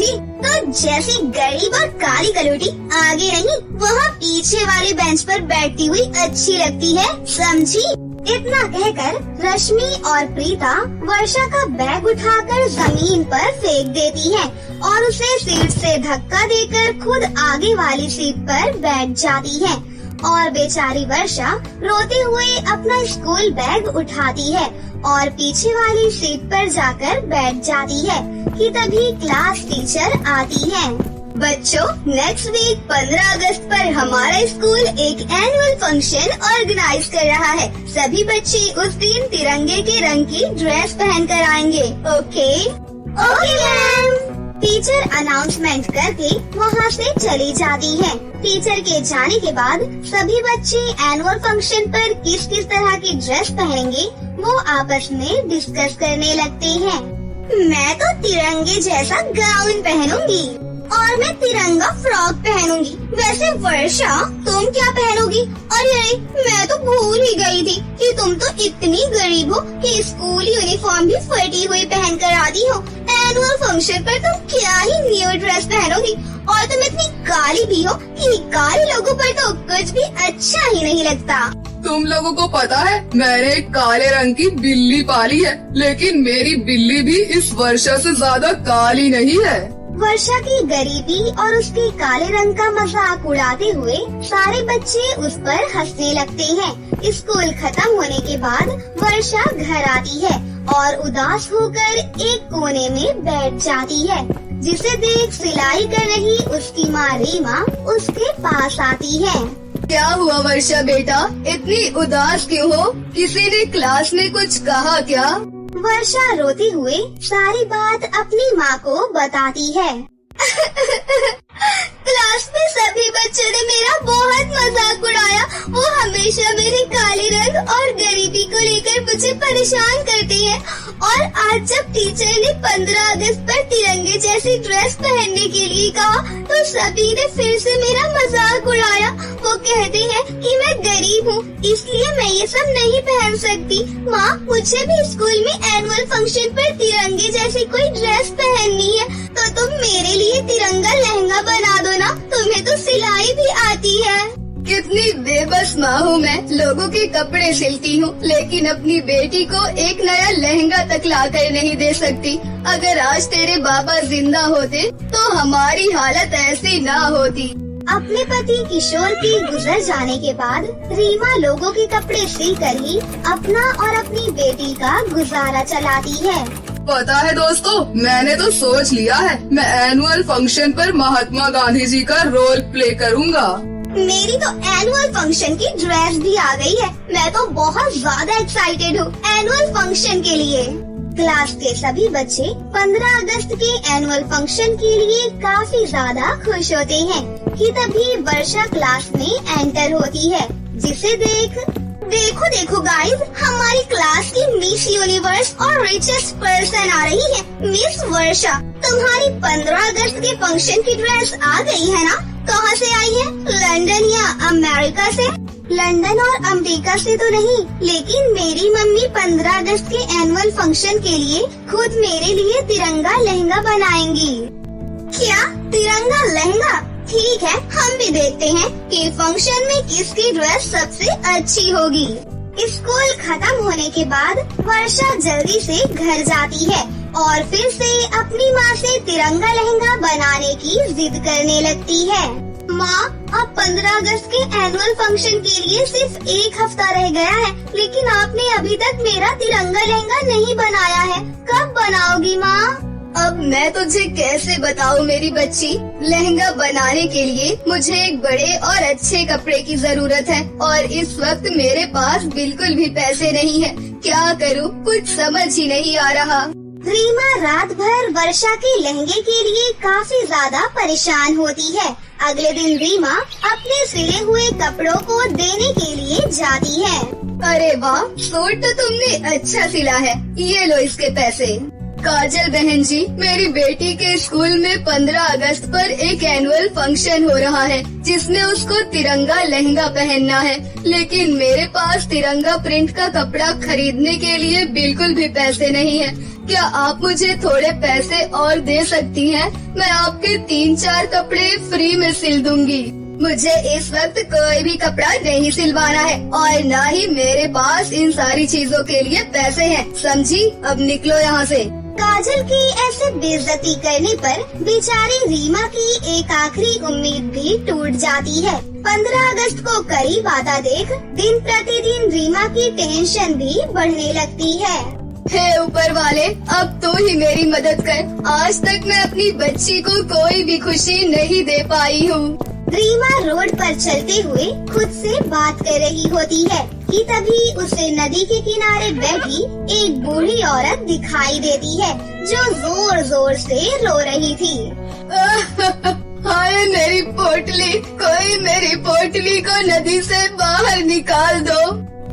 समझी? तो जैसी गरीब और काली कलूटी आगे नहीं, वहाँ पीछे वाले बेंच पर बैठती हुई अच्छी लगती है, समझी? इतना कहकर रश्मि और प्रीता वर्षा का बैग उठाकर जमीन पर फेंक देती हैं और उसे सीट से धक्का देकर खुद आगे वाली सीट पर बैठ जाती हैं। और बेचारी वर्षा रोते हुए अपना स्कूल बैग उठाती है और पीछे वाली सीट पर जाकर बैठ जाती है कि तभी क्लास टीचर आती है। बच्चों, नेक्स्ट वीक 15 अगस्त पर हमारा स्कूल एक एनुअल फंक्शन ऑर्गेनाइज कर रहा है। सभी बच्चे उस दिन तिरंगे के रंग की ड्रेस पहन कर आएंगे। Okay? Okay ma'am. Teacher announcement करके वहाँ से चली जाती है। टीचर के जाने के बाद सभी बच्चे एनुअल फंक्शन पर किस किस तरह की ड्रेस पहनेंगे वो आपस में डिस्कस करने लगते हैं। मैं तो तिरंगे जैसा गाउन पहनूंगी और मैं तिरंगा फ्रॉक पहनूंगी। वैसे वर्षा, तुम क्या पहनोगी? अरे मैं तो भूल ही गई थी कि तुम तो इतनी गरीब हो कि स्कूल यूनिफॉर्म भी फटी हुई पहन कर आती हो। एनुअल फंक्शन पर तुम क्या ही न्यू ड्रेस पहनोगी, और तुम इतनी काली भी हो कि काले लोगों पर तो कुछ भी अच्छा ही नहीं लगता। तुम लोगों को पता है, मैंने एक काले रंग की बिल्ली पाली है, लेकिन मेरी बिल्ली भी इस वर्षा से ज्यादा काली नहीं है। वर्षा की गरीबी और उसके काले रंग का मजाक उड़ाते हुए सारे बच्चे उस पर हंसने लगते हैं। स्कूल खत्म होने के बाद वर्षा घर आती है और उदास होकर एक कोने में बैठ जाती है, जिसे देख सिलाई कर रही उसकी माँ रीमा उसके पास आती है। क्या हुआ वर्षा बेटा, इतनी उदास क्यों हो? किसी ने क्लास में कुछ कहा क्या? वर्षा रोते हुए सारी बात अपनी माँ को बताती है। क्लास में सभी बच्चों ने मेरा बहुत मजाक उड़ाया। वो हमेशा मेरे काले रंग और गरीबी को लेकर मुझे परेशान करते हैं, और आज जब टीचर ने 15 अगस्त पर तिरंगे जैसी ड्रेस पहनने के लिए कहा तो सभी ने फिर से मेरा मजाक उड़ाया। वो कहते हैं कि मैं गरीब हूँ, इसलिए मैं ये सब नहीं पहन सकती। माँ, मुझे भी स्कूल में एनुअल फंक्शन पर तिरंगे जैसी कोई ड्रेस पहननी है, तो तुम मेरे लिए तिरंगा लहंगा बना दो ना, तुम्हें तो सिलाई भी आती है। कितनी बेबस माँ हूँ मैं, लोगों के कपड़े सिलती हूँ, लेकिन अपनी बेटी को एक नया लहंगा तक ला कर नहीं दे सकती। अगर आज तेरे बाबा जिंदा होते तो हमारी हालत ऐसी ना होती। अपने पति किशोर के गुजर जाने के बाद रीमा लोगों के कपड़े सिलकर ही अपना और अपनी बेटी का गुजारा चलाती है। पता है दोस्तों, मैंने तो सोच लिया है, मैं एनुअल फंक्शन पर महात्मा गांधी जी का रोल प्ले करूँगा। मेरी तो एनुअल फंक्शन की ड्रेस भी आ गई है। मैं तो बहुत ज्यादा एक्साइटेड हूँ एनुअल फंक्शन के लिए। क्लास के सभी बच्चे 15 अगस्त के एनुअल फंक्शन के लिए काफी ज्यादा खुश होते हैं कि तभी वर्षा क्लास में एंटर होती है, जिसे देखो गाइस, हमारी क्लास की मिस यूनिवर्स और रिचेस्ट पर्सन आ रही है। मिस वर्षा, तुम्हारी 15 अगस्त के फंक्शन की ड्रेस आ गई है ना? कहाँ से आई है? लंदन या अमेरिका से? लंदन और अमेरिका से तो नहीं, लेकिन मेरी मम्मी 15 अगस्त के एनुअल फंक्शन के लिए खुद मेरे लिए तिरंगा लहंगा बनाएंगी। क्या तिरंगा लहंगा? ठीक है, हम भी देखते हैं कि फंक्शन में किसकी ड्रेस सबसे अच्छी होगी। स्कूल खत्म होने के बाद वर्षा जल्दी से घर जाती है और फिर से अपनी माँ से तिरंगा लहंगा बनाने की जिद करने लगती है। माँ, अब 15 अगस्त के एनुअल फंक्शन के लिए सिर्फ एक हफ्ता रह गया है, लेकिन आपने अभी तक मेरा तिरंगा लहंगा नहीं बनाया है। कब बनाओगी माँ? अब मैं तुझे कैसे बताऊँ मेरी बच्ची, लहंगा बनाने के लिए मुझे एक बड़े और अच्छे कपड़े की जरूरत है, और इस वक्त मेरे पास बिल्कुल भी पैसे नहीं है। क्या करूँ, कुछ समझ ही नहीं आ रहा। रीमा रात भर वर्षा के लहंगे के लिए काफी ज्यादा परेशान होती है। अगले दिन रीमा अपने सिले हुए कपड़ों को देने के लिए जाती है। अरे वाह, सूट तो तुमने अच्छा सिला है, ये लो इसके पैसे। काजल बहन जी, मेरी बेटी के स्कूल में 15 अगस्त पर एक एनुअल फंक्शन हो रहा है, जिसमें उसको तिरंगा लहंगा पहनना है, लेकिन मेरे पास तिरंगा प्रिंट का कपड़ा खरीदने के लिए बिल्कुल भी पैसे नहीं है। क्या आप मुझे थोड़े पैसे और दे सकती हैं? मैं आपके 3-4 कपड़े फ्री में सिल दूंगी। मुझे इस वक्त कोई भी कपड़ा नहीं सिलवाना है और न ही मेरे पास इन सारी चीजों के लिए पैसे हैं, समझी? अब निकलो यहाँ से। काजल की ऐसे बेइज्जती करने पर बेचारी रीमा की एक आखिरी उम्मीद भी टूट जाती है। 15 अगस्त को करीब आता देख दिन प्रतिदिन रीमा की टेंशन भी बढ़ने लगती है। हे ऊपर वाले, अब तू ही मेरी मदद कर। आज तक मैं अपनी बच्ची को कोई भी खुशी नहीं दे पाई हूँ। रीमा रोड पर चलते हुए खुद से बात कर रही होती है कि तभी उसे नदी के किनारे बैठी एक बूढ़ी औरत दिखाई देती है जो जोर जोर से रो रही थी। हाय मेरी पोटली, कोई मेरी पोटली को नदी से बाहर निकाल दो।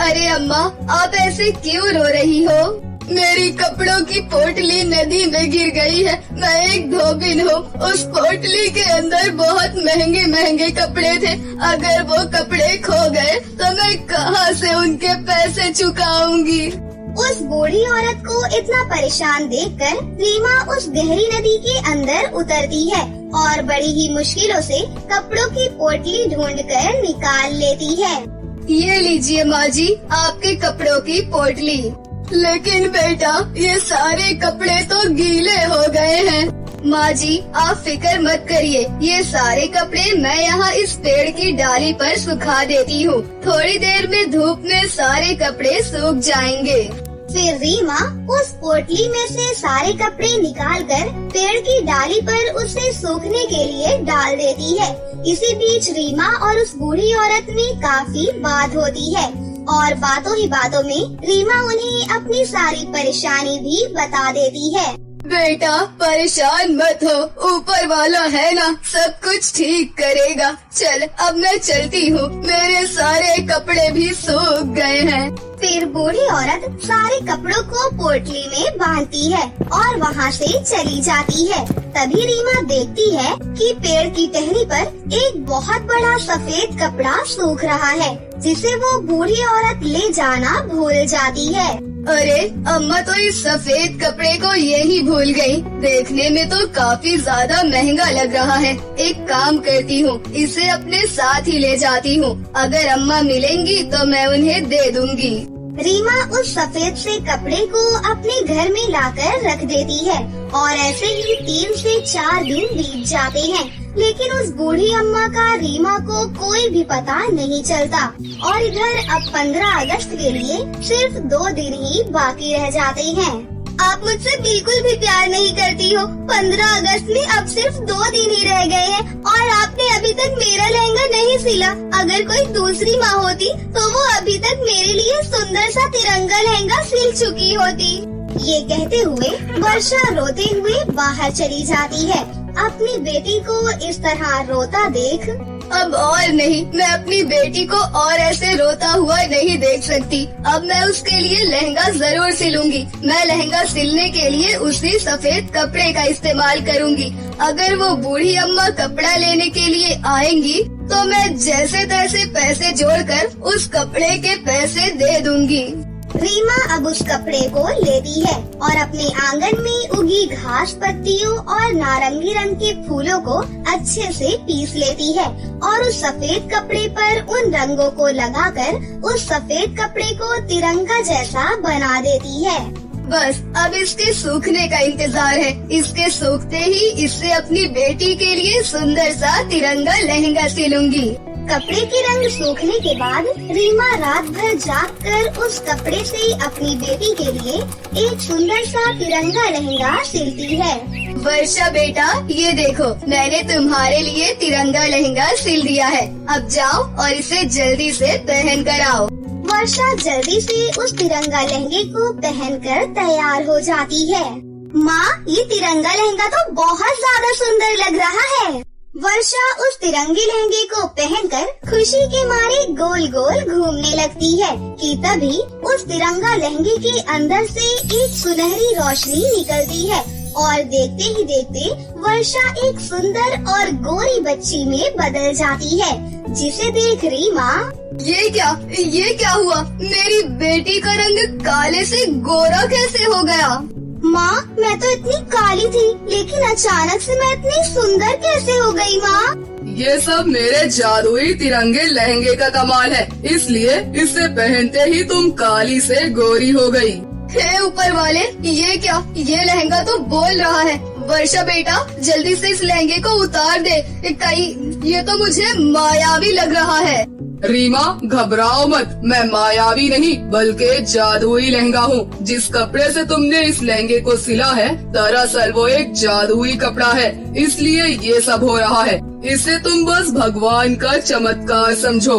अरे अम्मा, आप ऐसे क्यों रो रही हो? मेरी कपड़ों की पोटली नदी में गिर गई है। मैं एक धोबिन हूँ। उस पोटली के अंदर बहुत महंगे महंगे कपड़े थे। अगर वो कपड़े खो गए तो मैं कहाँ से उनके पैसे चुकाऊंगी? उस बूढ़ी औरत को इतना परेशान देखकर रीमा उस गहरी नदी के अंदर उतरती है और बड़ी ही मुश्किलों से कपड़ों की पोटली ढूंढकर निकाल लेती है। ये लीजिए माँ जी, आपके कपड़ों की पोटली। लेकिन बेटा, ये सारे कपड़े तो गीले हो गए हैं। माँ जी, आप फिक्र मत करिए, ये सारे कपड़े मैं यहाँ इस पेड़ की डाली पर सुखा देती हूँ। थोड़ी देर में धूप में सारे कपड़े सूख जाएंगे। फिर रीमा उस पोटली में से सारे कपड़े निकालकर पेड़ की डाली पर उसे सूखने के लिए डाल देती है। इसी बीच रीमा और उस बूढ़ी औरत में काफी बात होती है और बातों ही बातों में रीमा उन्हें अपनी सारी परेशानी भी बता देती है। बेटा परेशान मत हो, ऊपर वाला है ना, सब कुछ ठीक करेगा। चल अब मैं चलती हूँ, मेरे सारे कपड़े भी सूख गए हैं। फिर बूढ़ी औरत सारे कपड़ों को पोटली में बांधती है और वहाँ से चली जाती है। तभी रीमा देखती है कि पेड़ की टहनी पर एक बहुत बड़ा सफेद कपड़ा सूख रहा है, जिसे वो बूढ़ी औरत ले जाना भूल जाती है। अरे अम्मा तो इस सफेद कपड़े को यही भूल गई। देखने में तो काफी ज्यादा महंगा लग रहा है। एक काम करती हूँ, इसे अपने साथ ही ले जाती हूँ। अगर अम्मा मिलेंगी तो मैं उन्हें दे दूंगी। रीमा उस सफेद से कपड़े को अपने घर में लाकर रख देती है और ऐसे ही 3 से 4 दिन बीत जाते हैं, लेकिन उस बूढ़ी अम्मा का रीमा को कोई भी पता नहीं चलता। और इधर अब 15 अगस्त के लिए सिर्फ 2 दिन ही बाकी रह जाते हैं। आप मुझसे बिल्कुल भी प्यार नहीं करती हो। 15 अगस्त में अब सिर्फ 2 दिन ही रह गए हैं और आपने अभी तक मेरा लहंगा नहीं सिला। अगर कोई दूसरी माँ होती तो वो अभी तक मेरे लिए सुंदर सा तिरंगा लहंगा सिल चुकी होती। ये कहते हुए वर्षा रोते हुए बाहर चली जाती है। अपनी बेटी को इस तरह रोता देख अब और नहीं, मैं अपनी बेटी को और ऐसे रोता हुआ नहीं देख सकती। अब मैं उसके लिए लहंगा जरूर सिलूंगी। मैं लहंगा सिलने के लिए उसी सफेद कपड़े का इस्तेमाल करूंगी। अगर वो बूढ़ी अम्मा कपड़ा लेने के लिए आएंगी तो मैं जैसे तैसे पैसे जोड़कर उस कपड़े के पैसे दे दूंगी। रीमा अब उस कपड़े को लेती है और अपने आंगन में उगी घास, पत्तियों और नारंगी रंग के फूलों को अच्छे से पीस लेती है और उस सफेद कपड़े पर उन रंगों को लगाकर उस सफेद कपड़े को तिरंगा जैसा बना देती है। बस अब इसके सूखने का इंतजार है। इसके सूखते ही इससे अपनी बेटी के लिए सुंदर सा तिरंगा लहंगा सिलूंगी। कपड़े के रंग सूखने के बाद रीमा रात भर जागकर उस कपड़े से अपनी बेटी के लिए एक सुंदर सा तिरंगा लहंगा सिलती है। वर्षा बेटा, ये देखो मैंने तुम्हारे लिए तिरंगा लहंगा सिल दिया है। अब जाओ और इसे जल्दी से पहन कर आओ। वर्षा जल्दी से उस तिरंगा लहंगे को पहनकर तैयार हो जाती है। माँ, ये तिरंगा लहंगा तो बहुत ज्यादा सुंदर लग रहा है। वर्षा उस तिरंगे लहंगे को पहनकर खुशी के मारे गोल गोल घूमने लगती है कि तभी उस तिरंगा लहंगे के अंदर से एक सुनहरी रोशनी निकलती है और देखते ही देखते वर्षा एक सुंदर और गोरी बच्ची में बदल जाती है, जिसे देख रीमा ये क्या हुआ? मेरी बेटी का रंग काले से गोरा कैसे हो गया? माँ, मैं तो इतनी काली थी, लेकिन अचानक से मैं इतनी सुंदर कैसे हो गई माँ? ये सब मेरे जादुई तिरंगे लहंगे का कमाल है, इसलिए इसे पहनते ही तुम काली से गोरी हो गई। हे ऊपर वाले, ये क्या? ये लहंगा तो बोल रहा है। वर्षा बेटा, जल्दी से इस लहंगे को उतार दे, कहीं ये तो मुझे मायावी लग रहा है। रीमा, घबराओ मत, मैं मायावी नहीं बल्कि जादुई लहंगा हूँ। जिस कपड़े से तुमने इस लहंगे को सिला है, दरअसल वो एक जादुई कपड़ा है, इसलिए ये सब हो रहा है। इसे तुम बस भगवान का चमत्कार समझो।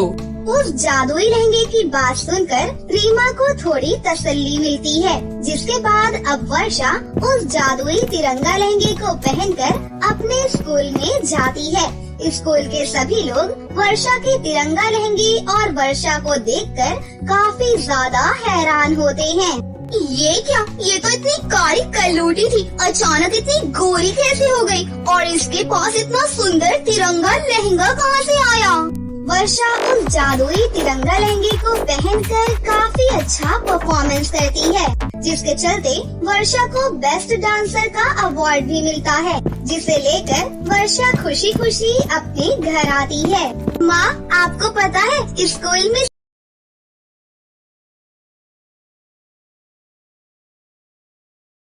उस जादुई लहंगे की बात सुनकर रीमा को थोड़ी तसल्ली मिलती है, जिसके बाद अब वर्षा उस जादुई तिरंगा लहंगे को पहनकर अपने स्कूल में जाती है। स्कूल के सभी लोग वर्षा के तिरंगा लहंगे और वर्षा को देखकर काफी ज्यादा हैरान होते हैं। ये क्या? ये तो इतनी काली कलूटी थी, अचानक इतनी गोरी कैसे हो गई? और इसके पास इतना सुंदर तिरंगा लहंगा कहाँ से आया? वर्षा उस जादुई तिरंगा लहंगे को पहनकर काफी अच्छा परफॉर्मेंस करती है, जिसके चलते वर्षा को बेस्ट डांसर का अवार्ड भी मिलता है, जिसे लेकर वर्षा खुशी खुशी अपने घर आती है। माँ, आपको पता है स्कूल में